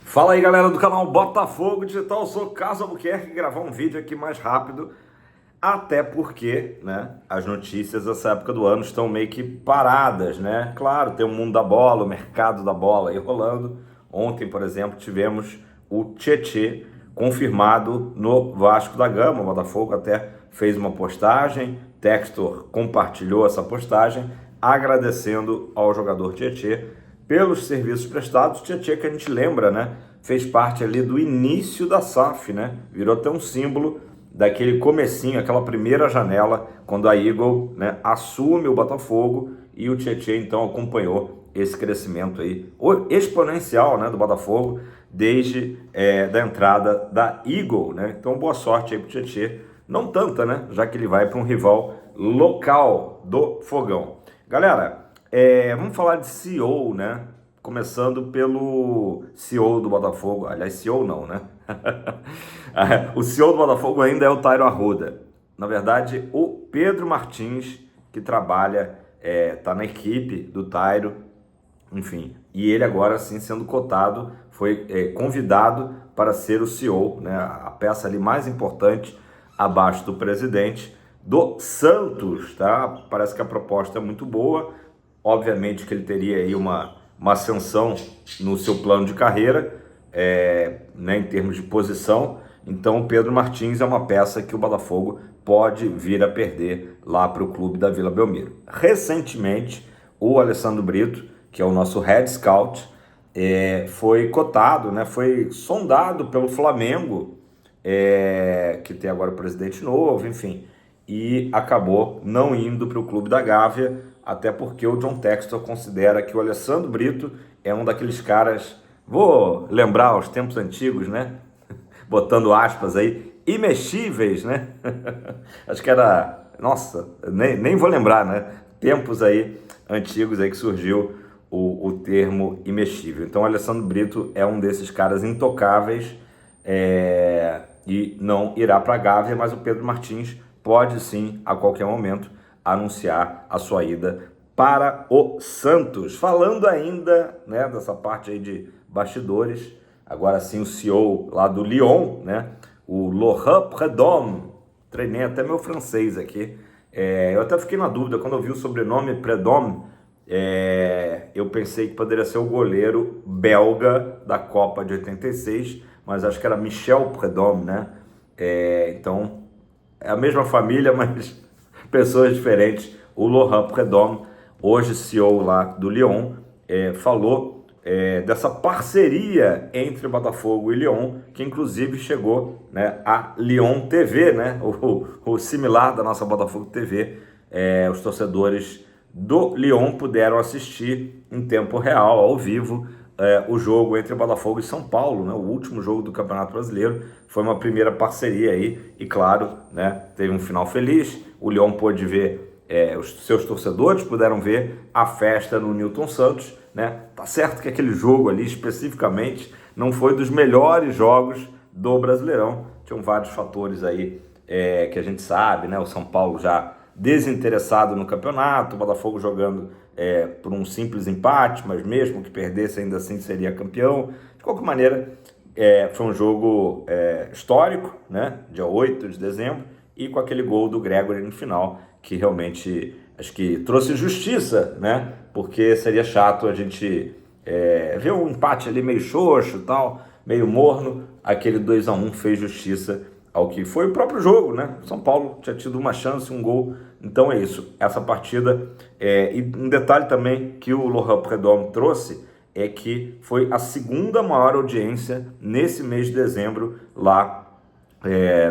Fala aí, galera do canal Botafogo Digital, eu sou Carlos Albuquerque, gravar um vídeo aqui mais rápido, até porque, né, as notícias dessa época do ano estão meio que paradas, né? Claro, tem o mundo da bola, o mercado da bola aí rolando. Ontem, por exemplo, tivemos o Tietê confirmado no Vasco da Gama. O Botafogo até fez uma postagem, Textor compartilhou essa postagem, agradecendo ao jogador Tietê pelos serviços prestados. Tietê, que a gente lembra, né, fez parte ali do início da SAF, né, virou até um símbolo daquele comecinho, aquela primeira janela, quando a Eagle, né, assume o Botafogo, e o Tietê então acompanhou esse crescimento aí, exponencial, né, do Botafogo, desde da entrada da Eagle, né. Então boa sorte aí pro Tietê, não tanta, né, já que ele vai para um rival local do Fogão. Galera, vamos falar de CEO, né? Começando pelo CEO do Botafogo. Aliás, CEO não, né? O CEO do Botafogo ainda é o Tairo Arruda. Na verdade, o Pedro Martins, que trabalha, tá na equipe do Tairo, enfim. E ele agora, sim, sendo cotado, foi convidado para ser o CEO, né? A peça ali mais importante, abaixo do presidente do Santos, tá? Parece que a proposta é muito boa. Obviamente que ele teria aí uma ascensão no seu plano de carreira, né, em termos de posição. Então o Pedro Martins é uma peça que o Botafogo pode vir a perder lá para o clube da Vila Belmiro. Recentemente, o Alessandro Brito, que é o nosso head scout, foi cotado, né, foi sondado pelo Flamengo, que tem agora o presidente novo, enfim, e acabou não indo para o clube da Gávea, até porque o John Textor considera que o Alessandro Brito é um daqueles caras, vou lembrar os tempos antigos, né? Botando aspas aí, imexíveis, né? Acho que era, nossa, nem vou lembrar, né? Tempos aí antigos aí que surgiu o termo imexível. Então o Alessandro Brito é um desses caras intocáveis, e não irá para a Gávea, mas o Pedro Martins pode sim, a qualquer momento, anunciar a sua ida para o Santos. Falando ainda, né, dessa parte aí de bastidores, agora sim o CEO lá do Lyon, né, o Laurent Prudhomme, treinei até meu francês aqui, eu até fiquei na dúvida, quando eu vi o sobrenome Prudhomme, eu pensei que poderia ser o goleiro belga da Copa de 86, mas acho que era Michel Prudhomme, né, então é a mesma família, mas pessoas diferentes. O Laurent Prudhomme, hoje CEO lá do Lyon, falou dessa parceria entre Botafogo e Lyon, que inclusive chegou, né, a Lyon TV, né, o similar da nossa Botafogo TV. Os torcedores do Lyon puderam assistir em tempo real, ao vivo, o jogo entre Botafogo e São Paulo, né, o último jogo do Campeonato Brasileiro. Foi uma primeira parceria aí, e claro, né, teve um final feliz. O Lyon pôde ver, os seus torcedores puderam ver a festa no Newton Santos, né? Tá certo que aquele jogo ali especificamente não foi dos melhores jogos do Brasileirão, tinham vários fatores aí, que a gente sabe, né? O São Paulo já desinteressado no campeonato, o Botafogo jogando por um simples empate, mas mesmo que perdesse, ainda assim seria campeão. De qualquer maneira, foi um jogo histórico, né? Dia 8 de dezembro, e com aquele gol do Gregory no final, que realmente acho que trouxe justiça, né? Porque seria chato a gente ver um empate ali meio xoxo e tal, meio morno. Aquele 2-1 fez justiça ao que foi o próprio jogo, né? São Paulo tinha tido uma chance, um gol. Então é isso, essa partida. E um detalhe também que o Laurent Prudhomme trouxe é que foi a segunda maior audiência nesse mês de dezembro lá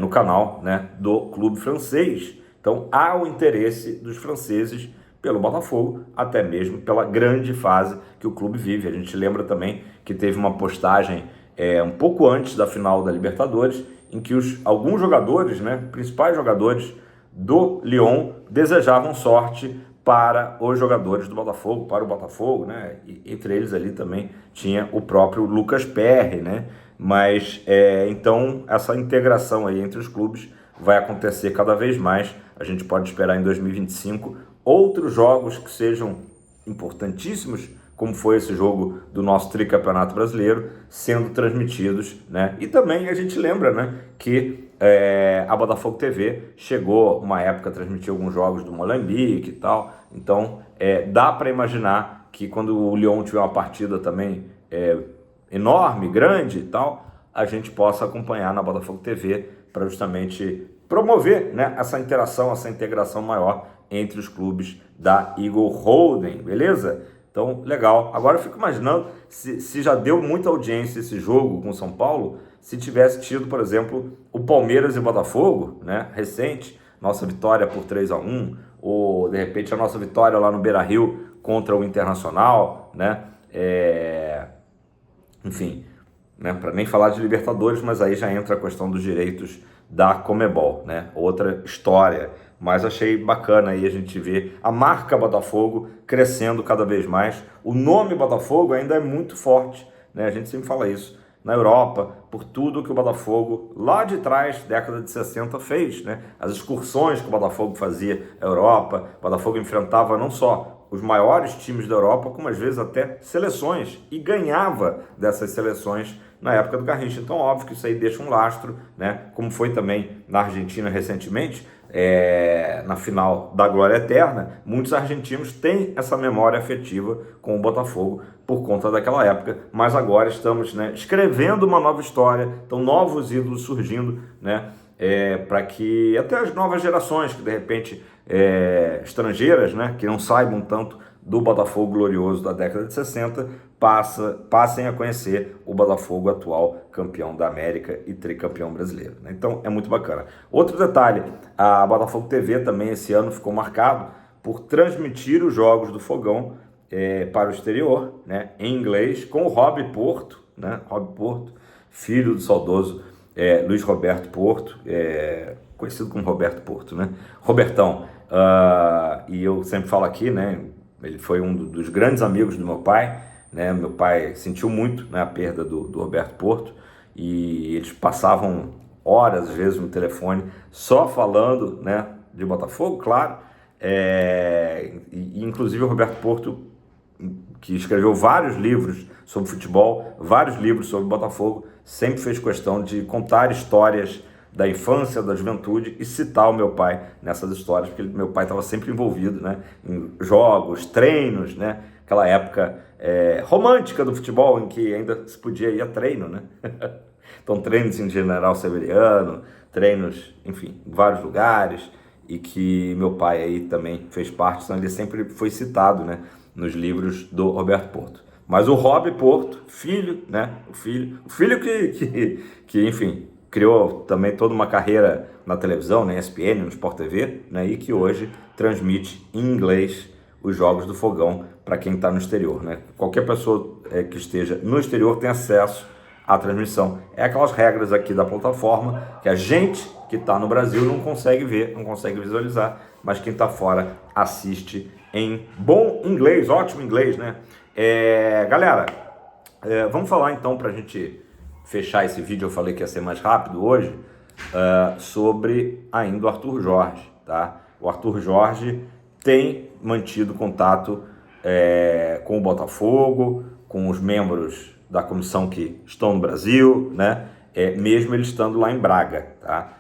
no canal, né, do clube francês. Então há o interesse dos franceses pelo Botafogo, até mesmo pela grande fase que o clube vive. A gente lembra também que teve uma postagem um pouco antes da final da Libertadores, em que alguns jogadores, né, principais jogadores do Lyon, desejavam sorte para os jogadores do Botafogo, para o Botafogo, né? E entre eles ali também tinha o próprio Lucas Perry, né? Mas então essa integração aí entre os clubes vai acontecer cada vez mais. A gente pode esperar em 2025 outros jogos que sejam importantíssimos como foi esse jogo do nosso tricampeonato brasileiro, sendo transmitidos, né? E também a gente lembra, né, que a Botafogo TV chegou, uma época, a transmitir alguns jogos do Molenbeek e tal, então dá para imaginar que quando o Lyon tiver uma partida também enorme, grande e tal, a gente possa acompanhar na Botafogo TV para justamente promover, né, essa interação, essa integração maior entre os clubes da Eagle Holding, beleza? Então, legal. Agora eu fico imaginando se já deu muita audiência esse jogo com São Paulo, se tivesse tido, por exemplo, o Palmeiras e Botafogo, né, recente, nossa vitória por 3-1, ou de repente a nossa vitória lá no Beira-Rio contra o Internacional, né, enfim, né, para nem falar de Libertadores, mas aí já entra a questão dos direitos da Conmebol, né, outra história. Mas achei bacana aí a gente ver a marca Botafogo crescendo cada vez mais. O nome Botafogo ainda é muito forte, né? A gente sempre fala isso na Europa, por tudo que o Botafogo lá de trás, década de 60, fez, né? As excursões que o Botafogo fazia à Europa, o Botafogo enfrentava não só os maiores times da Europa, como às vezes até seleções, e ganhava dessas seleções na época do Garrincha. Então, óbvio que isso aí deixa um lastro, né? Como foi também na Argentina recentemente, na final da Glória Eterna, muitos argentinos têm essa memória afetiva com o Botafogo por conta daquela época, mas agora estamos, né, escrevendo uma nova história, então novos ídolos surgindo, né, para que até as novas gerações, que de repente estrangeiras, né, que não saibam tanto do Botafogo glorioso da década de 60, passem a conhecer o Botafogo atual campeão da América e tricampeão brasileiro, né? Então é muito bacana. Outro detalhe, a Botafogo TV também esse ano ficou marcado por transmitir os jogos do Fogão para o exterior, né, em inglês, com o Rob Porto, né, Rob Porto, filho do saudoso Luiz Roberto Porto, conhecido como Roberto Porto, né, Robertão, e eu sempre falo aqui, né, ele foi um dos grandes amigos do meu pai, né? Meu pai sentiu muito, né, a perda do Roberto Porto, e eles passavam horas, às vezes, no telefone, só falando, né, de Botafogo, claro, e inclusive o Roberto Porto, que escreveu vários livros sobre futebol, vários livros sobre Botafogo, sempre fez questão de contar histórias da infância, da juventude, e citar o meu pai nessas histórias, porque meu pai estava sempre envolvido, né, em jogos, treinos, né, aquela época romântica do futebol, em que ainda se podia ir a treino, né? Então, treinos em General Severiano, treinos, enfim, em vários lugares, e que meu pai aí também fez parte, então ele sempre foi citado, né, nos livros do Roberto Porto. Mas o Rob Porto, filho, né, o filho que enfim, criou também toda uma carreira na televisão, na ESPN, no Sport TV, né, e que hoje transmite em inglês os jogos do Fogão para quem está no exterior, né? Qualquer pessoa que esteja no exterior tem acesso à transmissão. É aquelas regras aqui da plataforma que a gente que está no Brasil não consegue ver, não consegue visualizar, mas quem está fora assiste em bom inglês, ótimo inglês, né? Galera, vamos falar então, para a gente fechar esse vídeo, eu falei que ia ser mais rápido hoje, sobre ainda o Arthur Jorge, tá? O Arthur Jorge tem mantido contato com o Botafogo, com os membros da comissão que estão no Brasil, né? Mesmo ele estando lá em Braga, tá?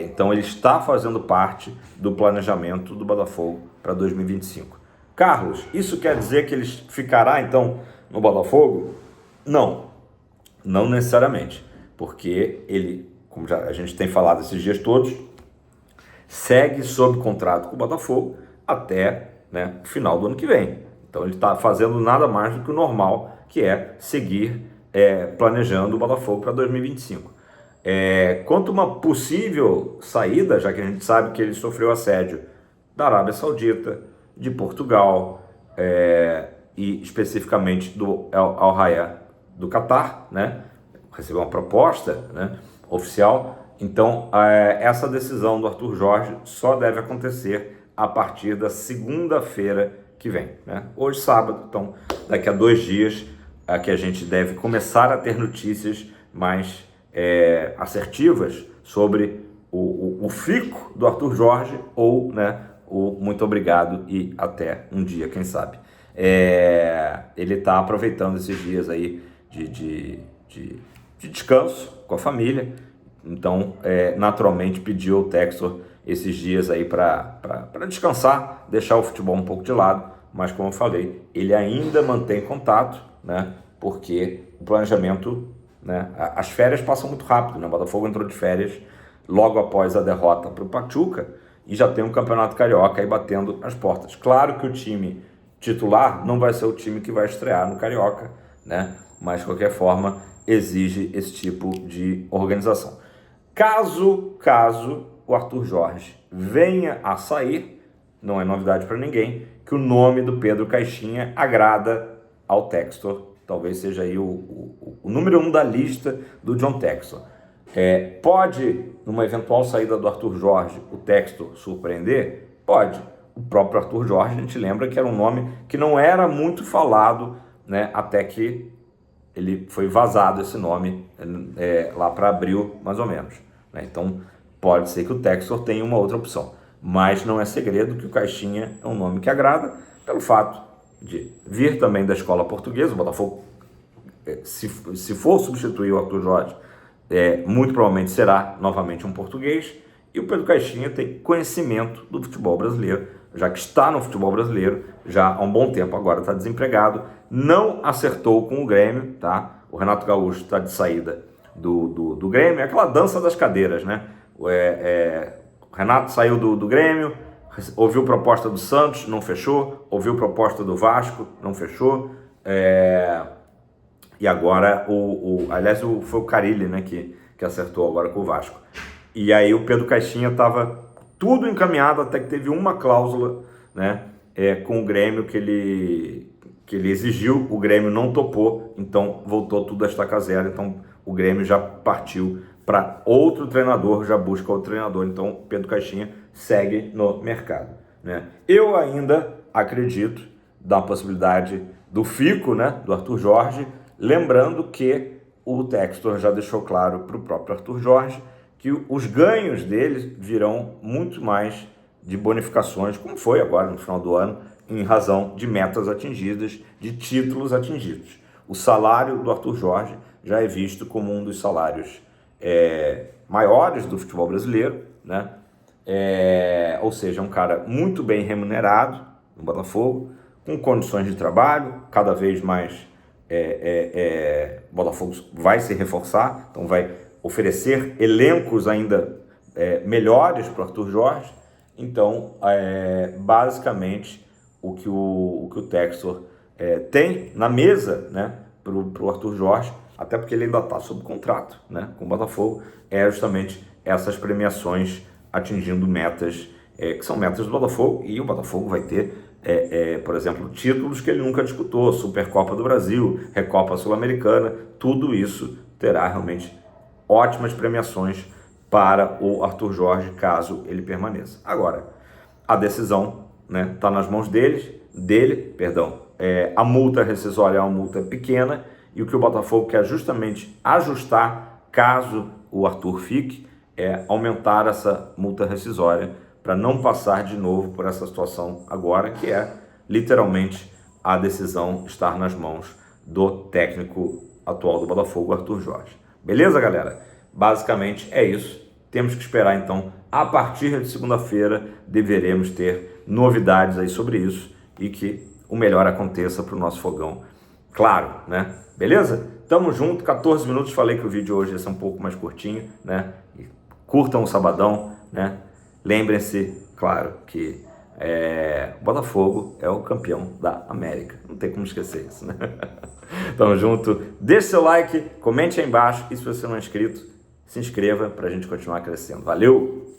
Então ele está fazendo parte do planejamento do Botafogo para 2025. Carlos, isso quer dizer que ele ficará então no Botafogo? Não necessariamente, porque ele, como já a gente tem falado esses dias todos, segue sob contrato com o Botafogo até, né, o final do ano que vem. Então ele está fazendo nada mais do que o normal, que é seguir planejando o Botafogo para 2025. Quanto a uma possível saída, já que a gente sabe que ele sofreu assédio da Arábia Saudita, de Portugal, e especificamente do Al Rayyan do Catar, né? Recebeu uma proposta, né, oficial. Então, essa decisão do Arthur Jorge só deve acontecer a partir da segunda-feira que vem, né? Hoje, sábado, então daqui a 2 dias que a gente deve começar a ter notícias mais assertivas sobre o fico do Arthur Jorge ou, né, o muito obrigado e até um dia, quem sabe. ele está aproveitando esses dias aí de descanso com a família. Então, naturalmente, pediu ao Textor esses dias aí para descansar, deixar o futebol um pouco de lado, mas como eu falei, ele ainda mantém contato, né? Porque o planejamento, né? As férias passam muito rápido, né? O Botafogo entrou de férias logo após a derrota para o Pachuca e já tem um campeonato carioca aí batendo as portas. Claro que o time titular não vai ser o time que vai estrear no Carioca, né? Mas de qualquer forma exige esse tipo de organização. Caso o Arthur Jorge venha a sair, não é novidade para ninguém que o nome do Pedro Caixinha agrada ao Textor. Talvez seja aí o número 1 da lista do John Textor. Pode, numa eventual saída do Arthur Jorge, o Textor surpreender? Pode. O próprio Arthur Jorge, a gente lembra que era um nome que não era muito falado, né, até que ele foi vazado esse nome lá para abril, mais ou menos. Né? Então, pode ser que o Textor tenha uma outra opção. Mas não é segredo que o Caixinha é um nome que agrada, pelo fato de vir também da escola portuguesa. O Botafogo, se for substituir o Arthur Jorge, muito provavelmente será novamente um português. E o Pedro Caixinha tem conhecimento do futebol brasileiro, já que está no futebol brasileiro já há um bom tempo, agora está desempregado, não acertou com o Grêmio, tá? O Renato Gaúcho está de saída do Grêmio, é aquela dança das cadeiras, né? O Renato saiu do Grêmio, ouviu proposta do Santos, não fechou, ouviu proposta do Vasco, não fechou, e agora, aliás, foi o Carille, né, que acertou agora com o Vasco. E aí o Pedro Caixinha estava tudo encaminhado, até que teve uma cláusula, né, com o Grêmio que ele exigiu, o Grêmio não topou, então voltou tudo a estaca zero. Então o Grêmio já partiu para outro treinador, já busca outro treinador, então o Pedro Caixinha segue no mercado. Né? Eu ainda acredito da possibilidade do fico, né, do Arthur Jorge, lembrando que o Textor já deixou claro para o próprio Arthur Jorge que os ganhos deles virão muito mais de bonificações, como foi agora no final do ano, em razão de metas atingidas, de títulos atingidos. O salário do Arthur Jorge já é visto como um dos salários maiores do futebol brasileiro, né? Ou seja, é um cara muito bem remunerado no Botafogo, com condições de trabalho, cada vez mais o Botafogo vai se reforçar, então vai oferecer elencos ainda melhores para o Arthur Jorge. Então, basicamente, o que o Textor tem na mesa, né, para o Arthur Jorge, até porque ele ainda está sob contrato, né, com o Botafogo, é justamente essas premiações atingindo metas, que são metas do Botafogo, e o Botafogo vai ter, por exemplo, títulos que ele nunca disputou, Supercopa do Brasil, Recopa Sul-Americana, tudo isso terá realmente ótimas premiações para o Arthur Jorge, caso ele permaneça. Agora, a decisão, né, está nas mãos dele, a multa rescisória é uma multa pequena, e o que o Botafogo quer justamente ajustar, caso o Arthur fique, é aumentar essa multa rescisória para não passar de novo por essa situação agora, que é literalmente a decisão estar nas mãos do técnico atual do Botafogo, Arthur Jorge. Beleza, galera? Basicamente é isso. Temos que esperar, então, a partir de segunda-feira deveremos ter novidades aí sobre isso e que o melhor aconteça para o nosso fogão. Claro, né? Beleza? Tamo junto, 14 minutos, falei que o vídeo hoje ia ser um pouco mais curtinho, né? E curtam o sabadão, né? Lembrem-se, claro, que o Botafogo é o campeão da América. Não tem como esquecer isso, né? Tamo junto. Deixe seu like, comente aí embaixo e se você não é inscrito, se inscreva para a gente continuar crescendo. Valeu!